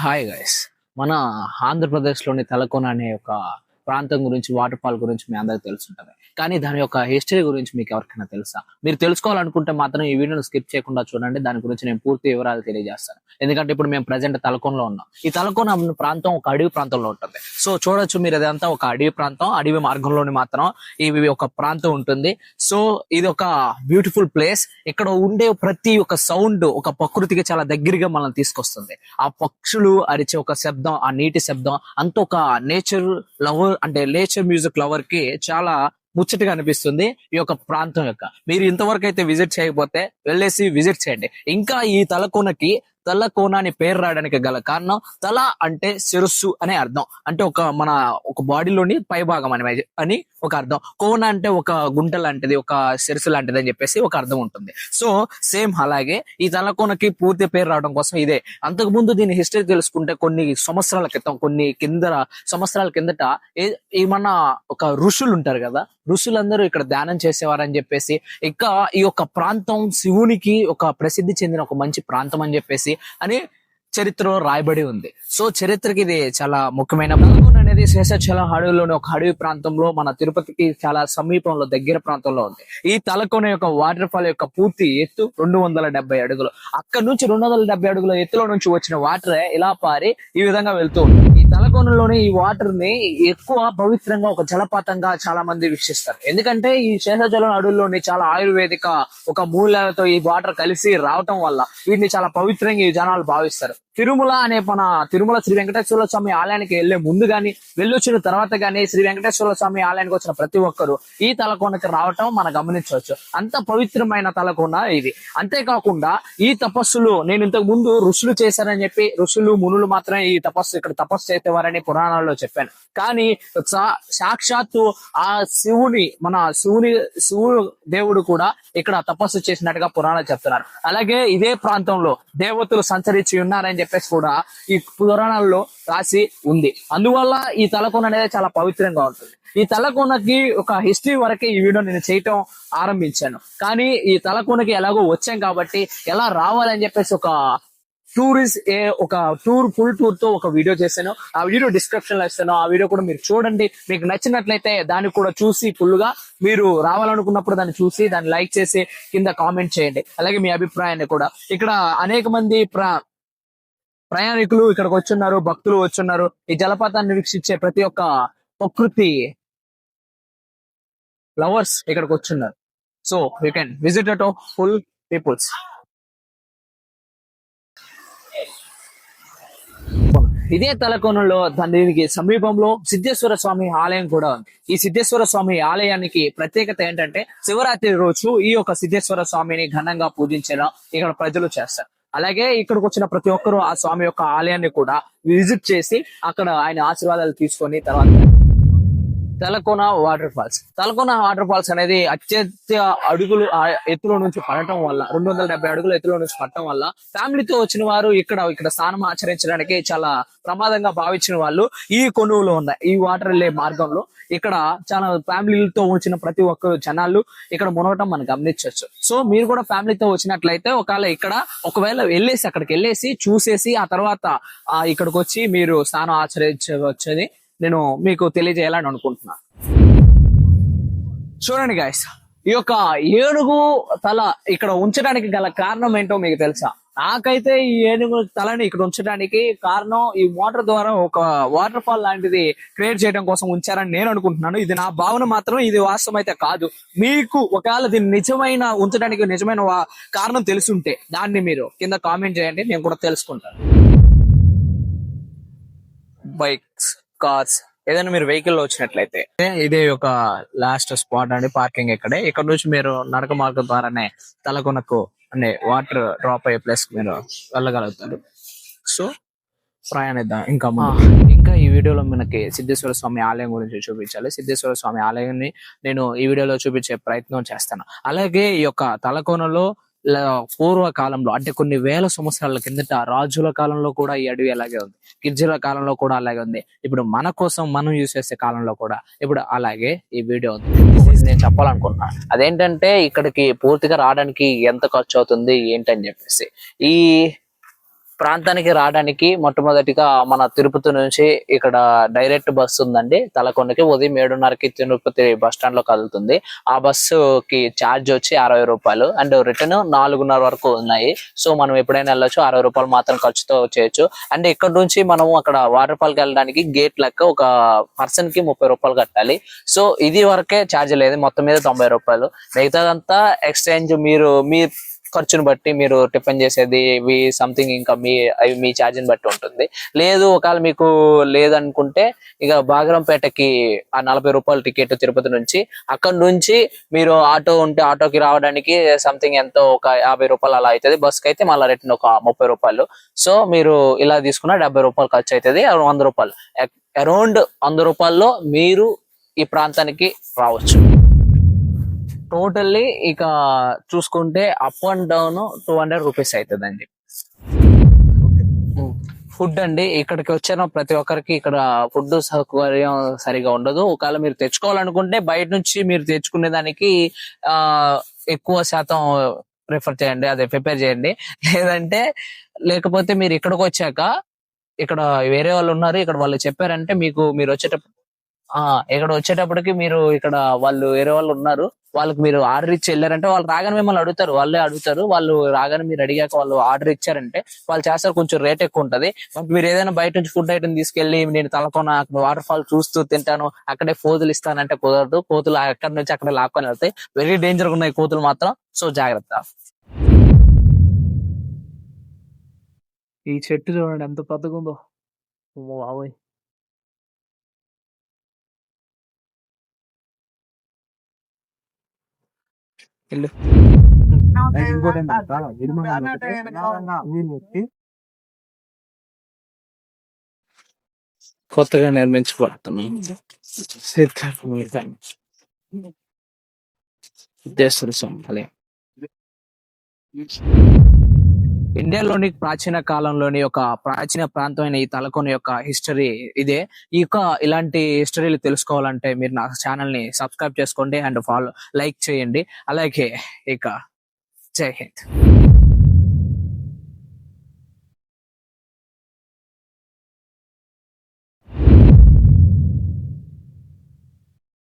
Hi guys. మన ఆంధ్రప్రదేశ్లోని తలకోన అనే ఒక ప్రాంతం గురించి, వాటర్ ఫాల్ గురించి మీ అందరికి తెలుసుంటది. కానీ దాని యొక్క హిస్టరీ గురించి మీకు ఎవరికైనా తెలుసా? మీరు తెలుసుకోవాలనుకుంటే మాత్రం ఈ వీడియోని స్కిప్ చేయకుండా చూడండి. దాని గురించి నేను పూర్తి వివరాలు తెలియజేస్తాను. ఎందుకంటే ఇప్పుడు మేము ప్రజెంట్ తలకోనలో ఉన్నాం. ఈ తలకోన అన్న ప్రాంతం ఒక అడవి ప్రాంతంలో ఉంటుంది. సో చూడొచ్చు మీరు, అదంతా ఒక అడవి ప్రాంతం. అడవి మార్గంలోని మాత్రం ఇవి ఒక ప్రాంతం ఉంటుంది. సో ఇది ఒక బ్యూటిఫుల్ ప్లేస్. ఇక్కడ ఉండే ప్రతి ఒక్క సౌండ్ ఒక ప్రకృతికి చాలా దగ్గరగా మనం తీసుకొస్తుంది. ఆ పక్షులు అరిచే ఒక శబ్దం, ఆ నీటి శబ్దం అంత ఒక నేచర్ లవర్, అంటే నేచర్ మ్యూజిక్ లవర్ కి చాలా ముచ్చటగా అనిపిస్తుంది ఈ యొక్క ప్రాంతం యొక్క. మీరు ఇంతవరకు అయితే విజిట్ చేయకపోతే వెళ్ళేసి విజిట్ చేయండి. ఇంకా ఈ తలకోనకి తలకోన అని పేరు రావడానికి గల కారణం, తల అంటే శిరస్సు అనే అర్థం. అంటే ఒక బాడీలోని పై భాగం అని ఒక అర్థం. కోన అంటే ఒక గుంట లాంటిది, ఒక శిరస్సు లాంటిది అని చెప్పేసి ఒక అర్థం ఉంటుంది. సో సేమ్ అలాగే ఈ తలకోనకి పూర్తి పేరు రావడం కోసం ఇదే. అంతకు ముందు దీని హిస్టరీ తెలుసుకుంటే కొన్ని సంవత్సరాల క్రితం, సంవత్సరాల కిందట ఏమన్నా ఒక ఋషులు ఉంటారు కదా, ఋషులందరూ ఇక్కడ ధ్యానం చేసేవారని చెప్పేసి, ఇంకా ఈ యొక్క ప్రాంతం శివునికి ఒక ప్రసిద్ధి చెందిన ఒక మంచి ప్రాంతం అని చెప్పేసి అని చరిత్రలో రాయబడి ఉంది. సో చరిత్రకి ఇది చాలా ముఖ్యమైన. తలకోన అనేది శేషాచలం అడవిలోని ఒక అడవి ప్రాంతంలో, మన తిరుపతికి చాలా సమీపంలో దగ్గర ప్రాంతంలో ఉంది. ఈ తలకోన యొక్క వాటర్ ఫాల్ యొక్క పూర్తి ఎత్తు 270 అడుగులు. అక్కడ నుంచి 270 అడుగుల ఎత్తులో నుంచి వచ్చిన వాటర్ ఇలా పారి ఈ విధంగా వెళ్తూ ఉంటుంది. ఈ తలకోనలోని ఈ వాటర్ ని ఎక్కువ పవిత్రంగా ఒక జలపాతంగా చాలా మంది వీక్షిస్తారు. ఎందుకంటే ఈ శేషాచలం అడవుల్లోని చాలా ఆయుర్వేదిక ఒక మూలాలతో ఈ వాటర్ కలిసి రావటం వల్ల వీటిని చాలా పవిత్రంగా ఈ జనాలు భావిస్తారు. తిరుమల శ్రీ వెంకటేశ్వర స్వామి ఆలయానికి వెళ్లే ముందు గాని, వెళ్ళొచ్చిన తర్వాత గానీ, శ్రీ వెంకటేశ్వర స్వామి ఆలయానికి వచ్చిన ప్రతి ఒక్కరు ఈ తలకోనకి రావటం మనం గమనించవచ్చు. అంత పవిత్రమైన తలకోన ఇది. అంతేకాకుండా ఈ తపస్సులు నేను ఇంతకు ముందు ఋషులు చేశారని చెప్పి, ఋషులు మునులు మాత్రమే ఈ ఇక్కడ తపస్సు చేసేవారని పురాణాల్లో చెప్పాను. కానీ సాక్షాత్తు ఆ శివుడు దేవుడు కూడా ఇక్కడ తపస్సు చేసినట్టుగా పురాణాలు చెప్తున్నారు. అలాగే ఇదే ప్రాంతంలో దేవతలు సంచరించి ఉన్నారని చెప్పేసి కూడా ఈ పురాణాల్లో రాసి ఉంది. అందువల్ల ఈ తలకోన అనేది చాలా పవిత్రంగా ఉంటుంది. ఈ తలకోనకి ఒక హిస్టరీ వరకే ఈ వీడియో నేను చేయటం ఆరంభించాను. కానీ ఈ తలకోనకి ఎలాగో వచ్చాం కాబట్టి ఎలా రావాలని చెప్పేసి ఫుల్ టూర్ తో ఒక వీడియో చేశాను. ఆ వీడియో డిస్క్రిప్షన్ లో ఇస్తాను. ఆ వీడియో కూడా మీరు చూడండి. మీకు నచ్చినట్లయితే దాన్ని కూడా చూసి ఫుల్ గా మీరు రావాలనుకున్నప్పుడు దాన్ని చూసి దాన్ని లైక్ చేసి కింద కామెంట్ చేయండి. అలాగే మీ అభిప్రాయాన్ని కూడా. ఇక్కడ అనేక మంది ప్రయాణికులు ఇక్కడికి వచ్చున్నారు, భక్తులు వచ్చున్నారు. ఈ జలపాతాన్ని వీక్షించే ప్రతి ఒక్క ప్రకృతి లవర్స్ ఇక్కడికి వచ్చున్నారు. So you can visit at full peoples. ఇదే తలకోనలో దీనికి సమీపంలో సిద్ధేశ్వర స్వామి ఆలయం కూడా ఉంది. ఈ సిద్ధేశ్వర స్వామి ఆలయానికి ప్రత్యేకత ఏంటంటే, శివరాత్రి రోజు ఈ యొక్క సిద్ధేశ్వర స్వామిని ఘనంగా పూజించడం ఇక్కడ ప్రజలు చేస్తారు. అలాగే ఇక్కడికి వచ్చిన ప్రతి ఒక్కరూ ఆ స్వామి యొక్క ఆలయాన్ని కూడా విజిట్ చేసి అక్కడ ఆయన ఆశీర్వాదాలు తీసుకొని తర్వాత తలకోన వాటర్ ఫాల్స్ అనేది అత్యంత ఎత్తులో నుంచి పడటం వల్ల, 270 అడుగుల ఎత్తులో నుంచి పడటం వల్ల ఫ్యామిలీతో వచ్చిన వారు ఇక్కడ స్నానం ఆచరించడానికి చాలా ప్రమాదంగా భావించిన వాళ్ళు ఈ కొనువులో ఉన్నాయి. ఈ వాటర్ వెళ్ళే మార్గంలో ఇక్కడ చాలా ఫ్యామిలీలతో వచ్చిన ప్రతి ఒక్క జనాలు ఇక్కడ మునగటం మనం గమనించవచ్చు. సో మీరు కూడా ఫ్యామిలీతో వచ్చినట్లయితే ఒకవేళ అక్కడికి వెళ్ళేసి చూసేసి ఆ తర్వాత ఇక్కడికి వచ్చి మీరు స్నానం ఆచరించవచ్చని నేను మీకు తెలియజేయాలని అనుకుంటున్నాను. చూడండి గైస్, ఈ యొక్క ఏనుగు తల ఇక్కడ ఉంచడానికి గల కారణం ఏంటో మీకు తెలుసా? నాకైతే ఈ ఏనుగు తలని ఇక్కడ ఉంచడానికి కారణం ఈ వాటర్ ద్వారా ఒక వాటర్ ఫాల్ లాంటిది క్రియేట్ చేయడం కోసం ఉంచారని నేను అనుకుంటున్నాను. ఇది నా భావన మాత్రం, ఇది వాస్తవం అయితే కాదు. మీకు ఒకవేళ దీన్ని ఉంచడానికి నిజమైన కారణం తెలుసుంటే దాన్ని మీరు కింద కామెంట్ చేయండి, నేను కూడా తెలుసుకుంటాను. బైక్స్, కార్స్, ఏదైనా మీరు వెహికల్ లో వచ్చినట్లయితే ఇదే ఒక లాస్ట్ స్పాట్ అండి, పార్కింగ్ ఇక్కడే. ఇక్కడ నుంచి మీరు నడక మార్గం ద్వారానే తలకొనకు అనే వాటర్ డ్రాప్ అయ్యే ప్లేస్ మీరు వెళ్ళగలుగుతారు. సో ప్రయాణిద్దాం ఇంకా ఈ వీడియోలో మనకి సిద్ధేశ్వర స్వామి ఆలయం గురించి చూపించాలి. సిద్ధేశ్వర స్వామి ఆలయాన్ని నేను ఈ వీడియోలో చూపించే ప్రయత్నం చేస్తాను. అలాగే ఈ యొక్క తలకోనలో పూర్వకాలంలో, అంటే కొన్ని వేల సంవత్సరాల కిందట రాజుల కాలంలో కూడా ఈ అడవి అలాగే ఉంది, గిరిజనుల కాలంలో కూడా అలాగే ఉంది, ఇప్పుడు మన కోసం మనం యూజ్ చేసే కాలంలో కూడా ఇప్పుడు అలాగే ఈ వీడియో ఉంది. నేను చెప్పాలనుకుంటున్నా అదేంటంటే, ఇక్కడికి పూర్తిగా రావడానికి ఎంత ఖర్చు అవుతుంది ఏంటని చెప్పేసి. ఈ ప్రాంతానికి రావడానికి మొట్టమొదటిగా మన తిరుపతి నుంచి ఇక్కడ డైరెక్ట్ బస్సు ఉందండి తలకొండకి. ఉదయం 7:30కి తిరుపతి బస్ స్టాండ్ లో కదులుతుంది. ఆ బస్సుకి ఛార్జ్ వచ్చి 60 రూపాయలు అండ్ రిటర్న్ 4:30 వరకు ఉన్నాయి. సో మనం ఎప్పుడైనా వెళ్ళొచ్చు, 60 రూపాయలు మాత్రం ఖర్చుతో చేయొచ్చు. అండ్ ఇక్కడ నుంచి మనం అక్కడ వాటర్ ఫాల్ కి వెళ్ళడానికి గేట్ లెక్క ఒక పర్సన్ కి 30 రూపాయలు కట్టాలి. సో ఇది వరకే ఛార్జ్ లేదు, మొత్తం మీద 90 రూపాయలు. మిగతాదంతా ఎక్స్చేంజ్ మీరు మీ ఖర్చును బట్టి, మీరు టిఫిన్ చేసేది ఇవి సంథింగ్ ఇంకా మీ ఛార్జిని బట్టి ఉంటుంది. లేదు ఒకవేళ మీకు లేదనుకుంటే ఇక బాగరంపేటకి ఆ 40 రూపాయల టికెట్ తిరుపతి నుంచి, అక్కడ నుంచి మీరు ఆటో ఉంటే ఆటోకి రావడానికి సంథింగ్ ఎంతో ఒక 50 రూపాయలు అలా అవుతుంది. బస్ కి అయితే మళ్ళీ రిటర్న్ ఒక 30 రూపాయలు. సో మీరు ఇలా తీసుకున్న 70 రూపాయలు ఖర్చు అవుతుంది. 100 రూపాయలు, అరౌండ్ 100 రూపాయల్లో మీరు ఈ ప్రాంతానికి రావచ్చు. టోటల్లీ ఇక చూసుకుంటే అప్ అండ్ డౌన్ 200 రూపీస్ అవుతుందండి. ఫుడ్ అండి, ఇక్కడికి వచ్చిన ప్రతి ఒక్కరికి ఇక్కడ ఫుడ్ సౌకర్యం సరిగా ఉండదు. ఒకవేళ మీరు తెచ్చుకోవాలనుకుంటే బయట నుంచి మీరు తెచ్చుకునే దానికి ఎక్కువ శాతం ప్రిఫర్ చేయండి, అదే ప్రిపేర్ చేయండి. లేకపోతే మీరు ఇక్కడికి వచ్చాక ఇక్కడ వేరే వాళ్ళు ఉన్నారు, ఇక్కడ వాళ్ళు చెప్పారంటే మీరు ఇక్కడ వచ్చేటప్పటికి మీరు ఇక్కడ వాళ్ళు వేరే వాళ్ళు ఉన్నారు, వాళ్ళకి మీరు ఆర్డర్ ఇచ్చి వెళ్ళారంటే వాళ్ళు రాగానే మిమ్మల్ని అడుగుతారు, వాళ్ళే అడుగుతారు. వాళ్ళు రాగానే మీరు అడిగాక వాళ్ళు ఆర్డర్ ఇచ్చారంటే వాళ్ళు చేస్తారు, కొంచెం రేట్ ఎక్కువ ఉంటది. బట్ మీరు ఏదైనా బయట నుంచి ఫుడ్ ఐటమ్ తీసుకెళ్లి నేను తలకోన అక్కడ వాటర్ ఫాల్ చూస్తూ తింటాను, అక్కడే కోతులు ఇస్తానంటే కుదరదు. కోతులు అక్కడి నుంచి అక్కడ లాక్కొని వెళ్తాయి. వెరీ డేంజర్ ఉన్నాయి కోతులు మాత్రం, సో జాగ్రత్త. ఈ చెట్టు చూడండి ఎంత పెద్దగా ఉందో. బాబోయ్. వెళ్ళు. కొత్తగా నిర్మించబడుతున్నాం ఇండియాలోని ప్రాచీన కాలంలోని ఒక ప్రాచీన ప్రాంతమైన ఈ తలకోన యొక్క హిస్టరీ ఇదే. ఇలాంటి హిస్టరీలు తెలుసుకోవాలంటే మీరు నా ఛానల్ ని సబ్స్క్రైబ్ చేసుకోండి అండ్ లైక్ చేయండి. అలాగే జై హింద్.